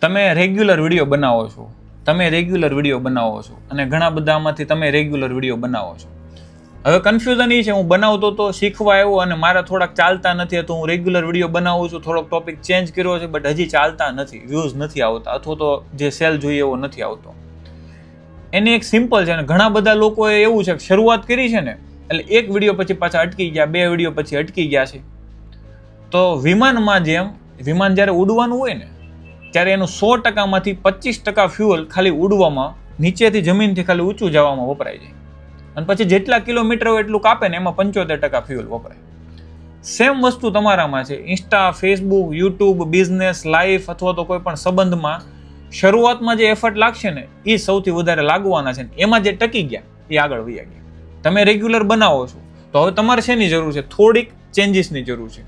તમે regular video બનાવો છો અને ઘણા બધામાંથી તમે રેગ્યુલર વિડીયો બનાવો છો. હવે કન્ફ્યુઝન એ છે, હું બનાવતો તો શીખવા આવ્યો અને મારા થોડાક ચાલતા નથી, તો હું રેગ્યુલર વિડીયો બનાવું છું, થોડોક ટોપિક ચેન્જ કર્યો છે, બટ હજી ચાલતા નથી, વ્યૂઝ નથી આવતા, અથવા તો જે સેલ જોઈએ એવો નથી આવતો. એની એક સિમ્પલ છે, અને ઘણા બધા લોકોએ એવું છે કે શરૂઆત કરી છે ને, એટલે એક વિડીયો પછી પાછા અટકી ગયા, 2 વિડીયો પછી અટકી ગયા છે. તો વિમાનમાં જેમ વિમાન જ્યારે ઉડવાનું હોય ને, ત્યારે એનું 100%માંથી 25% ફ્યુઅલ ખાલી ઉડવામાં, નીચેથી જમીનથી ખાલી ઊંચું જવામાં વપરાય જાય, અને પછી જેટલા કિલોમીટર હોય એટલું કાપે ને એમાં 75% ફ્યુઅલ વપરાય. સેમ વસ્તુ તમારામાં છે. Insta, Facebook, YouTube, business, life અથવા તો કોઈ પણ સંબંધમાં શરૂઆતમાં જે એફર્ટ લાગશે ને એ સૌથી વધારે લાગવાના છે. એમાં જે ટકી ગયા એ આગળ વયા ગયા. તમે રેગ્યુલર બનાવો છો તો હવે તમારે શેની જરૂર છે? થોડીક ચેન્જીસની જરૂર છે.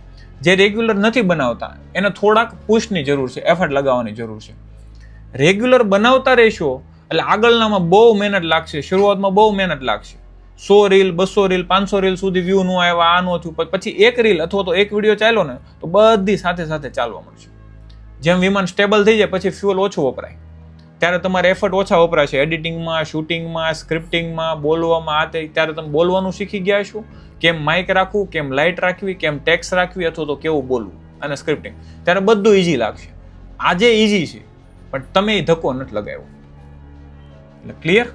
જે રેગ્યુલર નથી બનાવતા એને થોડાક પુશની જરૂર છે, એફર્ટ લગાવવાની જરૂર છે. રેગ્યુલર બનાવતા રહેશો એટલે આગળનામાં બહુ મહેનત લાગશે, શરૂઆતમાં બહુ મહેનત લાગશે. 100 રીલ, 200 રીલ, 500 રીલ સુધી વ્યૂ ન આવ્યા, આ ન થયું, પછી એક રીલ અથવા તો એક વિડીયો ચાલ્યો ને તો બધી સાથે સાથે ચાલવા મળશે. જેમ વિમાન સ્ટેબલ થઈ જાય પછી ફ્યુઅલ ઓછું વપરાય, ત્યારે તમારે એફર્ટ ઓછા વપરાશે. એડિટિંગમાં, શૂટિંગમાં, સ્ક્રિપ્ટિંગમાં, બોલવામાં, ત્યારે તમે બોલવાનું શીખી ગયા છો, કેમ માઇક રાખવું, કેમ લાઇટ રાખવી, કેમ ટેક્સ રાખવી, અથવા તો કેવું બોલવું, અને સ્ક્રિપ્ટિંગ, ત્યારે બધું ઇઝી લાગશે. આજે ઇઝી છે પણ તમે ધક્કો નથી લગાવ્યો. એટલે ક્લિયર?